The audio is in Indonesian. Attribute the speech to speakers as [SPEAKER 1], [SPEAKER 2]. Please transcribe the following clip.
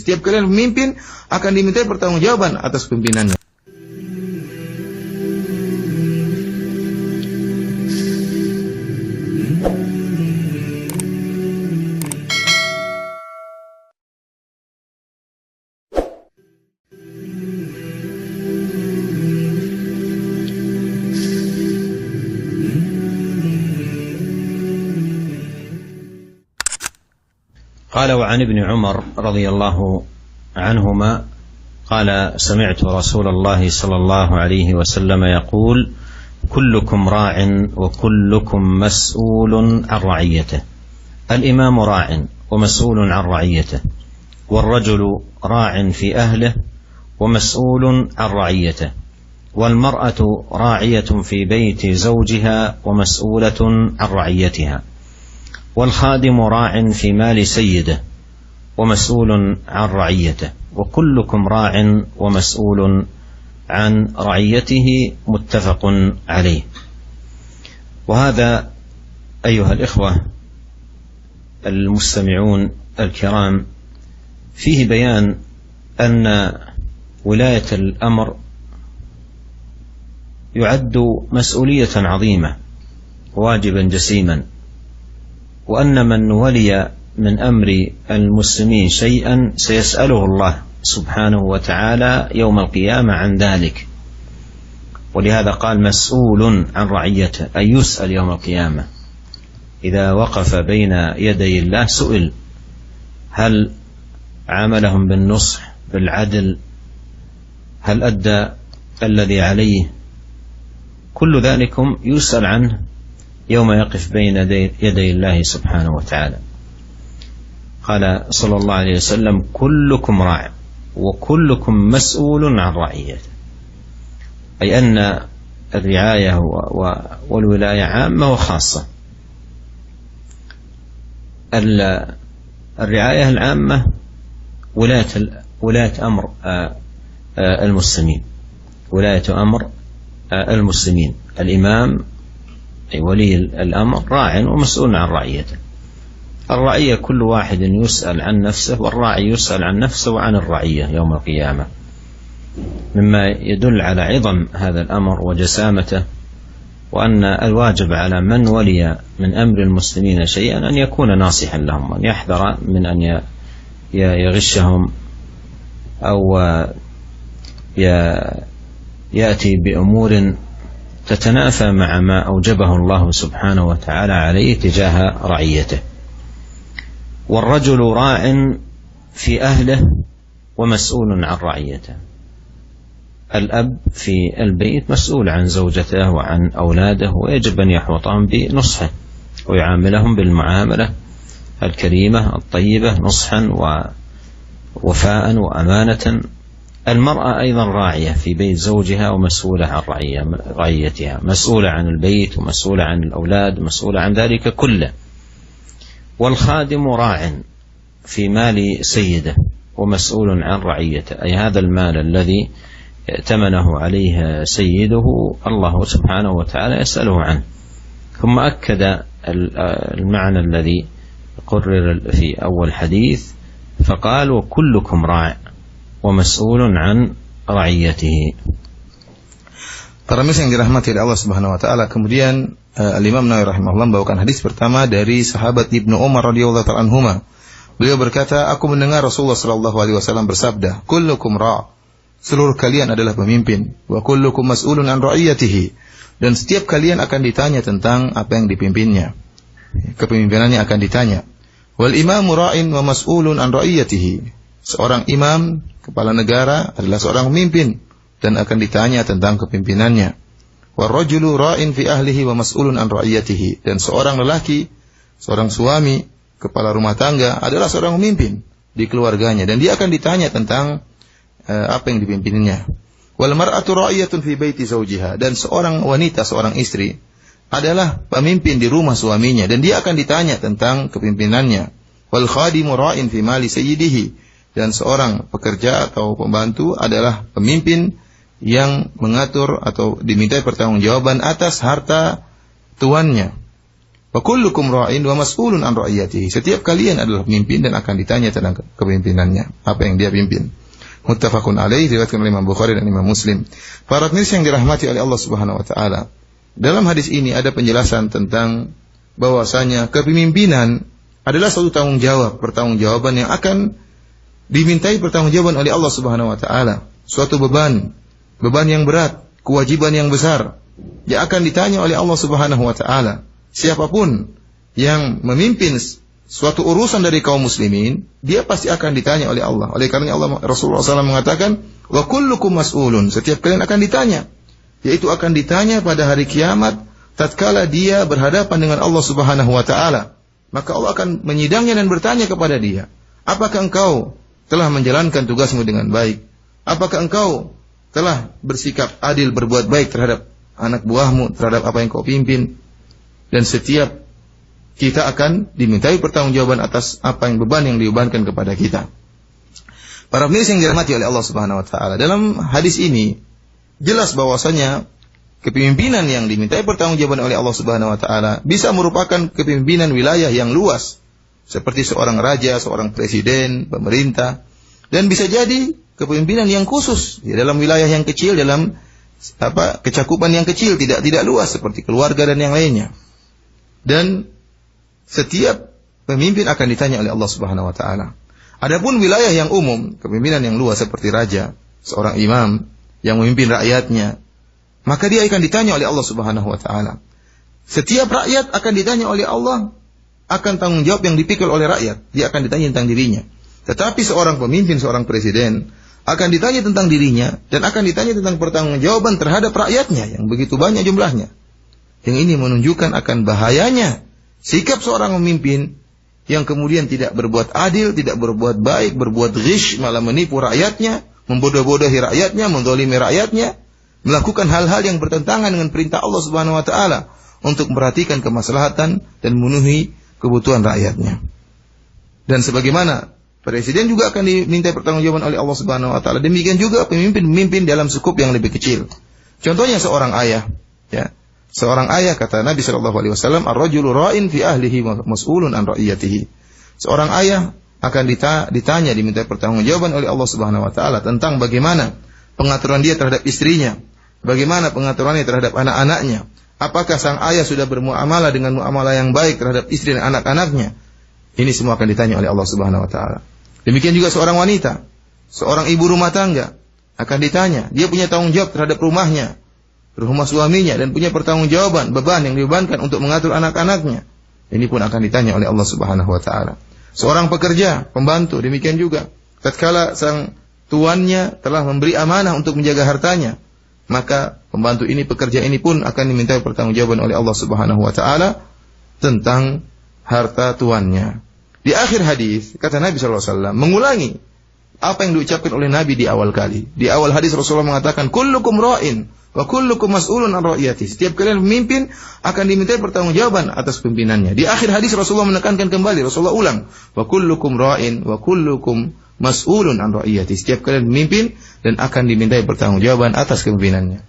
[SPEAKER 1] Setiap kalian pemimpin akan dimintai pertanggungjawaban atas pimpinannya.
[SPEAKER 2] قال وعن ابن عمر رضي الله عنهما قال سمعت رسول الله صلى الله عليه وسلم يقول كلكم راع وكلكم مسؤول عن رعيته. الإمام راع ومسؤول عن رعيته، والرجل راع في أهله ومسؤول عن رعيته، والمرأة راعية في بيت زوجها ومسؤولة عن رعيتها، والخادم راع في مال سيده ومسؤول عن رعيته، وكلكم راع ومسؤول عن رعيته. متفق عليه. وهذا أيها الإخوة المستمعون الكرام فيه بيان أن ولاية الأمر يعد مسؤولية عظيمة واجبا جسيما، وأن من ولي من أمر المسلمين شيئا سيسأله الله سبحانه وتعالى يوم القيامة عن ذلك، ولهذا قال مسؤول عن رعيته، أي يسأل يوم القيامة. إذا وقف بين يدي الله سئل هل عاملهم بالنصح بالعدل، هل أدى الذي عليه، كل ذلكم يسأل عنه يوم يقف بين يدي الله سبحانه وتعالى. قال صلى الله عليه وسلم كلكم راع وكلكم مسؤول عن رعيته، أي أن الرعاية والولاية عامة وخاصة. الرعاية العامة ولاية أمر المسلمين، ولاية أمر المسلمين، الإمام أي ولي الأمر راع ومسؤول عن رعيته. الرعية كل واحد يسأل عن نفسه، والراعي يسأل عن نفسه وعن الرعية يوم القيامة، مما يدل على عظم هذا الأمر وجسامته، وأن الواجب على من ولي من أمر المسلمين شيئا أن يكون ناصحا لهم، وأن يحذر من أن يغشهم أو يأتي بأمور تتنافى مع ما أوجبه الله سبحانه وتعالى عليه تجاه رعيته. والرجل راع في أهله ومسؤول عن رعيته. الأب في البيت مسؤول عن زوجته وعن أولاده، ويجب أن يحوطهم بنصحه ويعاملهم بالمعاملة الكريمة الطيبة نصحا ووفاء وأمانة. المرأة أيضا راعية في بيت زوجها ومسؤولة عن رعيتها، مسؤولة عن البيت ومسؤولة عن الأولاد ومسؤولة عن ذلك كله. والخادم راع في مال سيده ومسؤول عن رعيته، أي هذا المال الذي ائتمنه عليه سيده الله سبحانه وتعالى يسأله عنه. ثم أكد المعنى الذي قرر في أول حديث فقال وكلكم راع ومسؤول عن رعيته.
[SPEAKER 1] Para muslim yang dirahmati oleh Allah Subhanahu wa taala, kemudian Al-Imam Nawawi rahimahullah membawakan hadis pertama dari sahabat Ibnu Umar radhiyallahu ta'ala anhuma. Beliau berkata, aku mendengar Rasulullah sallallahu alaihi wasallam bersabda, kullukum ra', seluruh kalian adalah pemimpin, wa kullukum mas'ulun an ra'iyatihi, dan setiap kalian akan ditanya tentang apa yang dipimpinnya. Kepemimpinannya akan ditanya. Wal imamu ra'in wa mas'ulun an ra'iyatihi. Seorang imam, kepala negara adalah seorang pemimpin dan akan ditanya tentang kepimpinannya. Warrajulu ra'in fi ahlihi wa mas'ulun an ra'iyatihi, dan seorang lelaki, seorang suami, kepala rumah tangga adalah seorang pemimpin di keluarganya dan dia akan ditanya tentang apa yang dipimpinnya. Wal mar'atu ra'iyatun fi baiti zawjiha, dan seorang wanita, seorang istri adalah pemimpin di rumah suaminya dan dia akan ditanya tentang kepimpinannya. Wal khadimu ra'in fi mali sayyidihi, dan seorang pekerja atau pembantu adalah pemimpin yang mengatur atau dimintai pertanggungjawaban atas harta tuannya. Wa kullukum ra'in wa mas'ulun an ra'iyatihi. Setiap kalian adalah pemimpin dan akan ditanya tentang kepemimpinannya, apa yang dia pimpin. Muttafaqun alaih, diriwayatkan oleh Imam Bukhari dan Imam Muslim. Para pemirsa yang dirahmati oleh Allah Subhanahu wa taala. Dalam hadis ini ada penjelasan tentang bahwasanya kepemimpinan adalah suatu pertanggungjawaban yang akan dimintai pertanggungjawaban oleh Allah Subhanahu wa taala. Suatu beban yang berat, kewajiban yang besar yang akan ditanya oleh Allah Subhanahu wa taala. Siapapun yang memimpin suatu urusan dari kaum muslimin, dia pasti akan ditanya oleh Allah. Oleh karena Rasulullah SAW mengatakan, wa kullukum mas'ulun, setiap kalian akan ditanya, yaitu akan ditanya pada hari kiamat tatkala dia berhadapan dengan Allah Subhanahu wa taala. Maka Allah akan menyidangnya dan bertanya kepada dia, apakah engkau telah menjalankan tugasmu dengan baik? Apakah engkau telah bersikap adil, berbuat baik terhadap anak buahmu, terhadap apa yang kau pimpin? Dan setiap kita akan dimintai pertanggungjawaban atas apa yang beban yang dibebankan kepada kita. Para pemirsa yang dirahmati oleh Allah Subhanahu wa taala, dalam hadis ini jelas bahwasanya kepemimpinan yang dimintai pertanggungjawaban oleh Allah Subhanahu wa taala bisa merupakan kepemimpinan wilayah yang luas, seperti seorang raja, seorang presiden, pemerintah, dan bisa jadi kepemimpinan yang khusus dalam wilayah yang kecil, dalam kecakupan yang kecil, tidak luas seperti keluarga dan yang lainnya. Dan setiap pemimpin akan ditanya oleh Allah Subhanahu wa taala. Adapun wilayah yang umum, kepemimpinan yang luas seperti raja, seorang imam yang memimpin rakyatnya, maka dia akan ditanya oleh Allah Subhanahu wa taala. Setiap rakyat akan ditanya oleh Allah akan tanggung jawab yang dipikul oleh rakyat. Dia akan ditanya tentang dirinya. Tetapi seorang pemimpin, seorang presiden akan ditanya tentang dirinya dan akan ditanya tentang pertanggungjawaban terhadap rakyatnya yang begitu banyak jumlahnya. Yang ini menunjukkan akan bahayanya sikap seorang pemimpin yang kemudian tidak berbuat adil, tidak berbuat baik, berbuat ghish, malah menipu rakyatnya, membodoh-bodohi rakyatnya, menzalimi rakyatnya, melakukan hal-hal yang bertentangan dengan perintah Allah Subhanahu wa taala untuk memperhatikan kemaslahatan dan memenuhi kebutuhan rakyatnya. Dan sebagaimana presiden juga akan diminta pertanggungjawaban oleh Allah Subhanahu wa taala, demikian juga pemimpin-pemimpin dalam skup yang lebih kecil. Contohnya seorang ayah, ya. Seorang ayah, kata Nabi sallallahu alaihi wasallam, ar-rajulu ra'in fi ahlihi wa mas'ulun an ra'iyatihi. Seorang ayah akan ditanya, diminta pertanggungjawaban oleh Allah Subhanahu wa taala tentang bagaimana pengaturan dia terhadap istrinya, bagaimana pengaturannya terhadap anak-anaknya. Apakah sang ayah sudah bermuamalah dengan muamalah yang baik terhadap istri dan anak-anaknya? Ini semua akan ditanya oleh Allah Subhanahu wa taala. Demikian juga seorang wanita, seorang ibu rumah tangga akan ditanya, dia punya tanggung jawab terhadap rumahnya, rumah suaminya, dan punya pertanggungjawaban, beban yang dibebankan untuk mengatur anak-anaknya. Ini pun akan ditanya oleh Allah Subhanahu wa taala. Seorang pekerja, pembantu, demikian juga. Tatkala sang tuannya telah memberi amanah untuk menjaga hartanya, maka pembantu ini, pekerja ini pun akan diminta pertanggungjawaban oleh Allah Subhanahu wa taala tentang harta tuannya. Di akhir hadis, kata Nabi sallallahu alaihi wasallam mengulangi apa yang diucapkan oleh Nabi di awal kali. Di awal hadis Rasulullah mengatakan, kullukum ra'in wa kullukum mas'ulun an ra'iyati. Setiap kalian pemimpin akan dimintai pertanggungjawaban atas pimpinannya. Di akhir hadis Rasulullah menekankan kembali, Rasulullah ulang, wa kullukum ra'in wa kullukum mas'ulun an ra'iyati. Setiap kalian pemimpin dan akan dimintai pertanggungjawaban atas kepemimpinannya.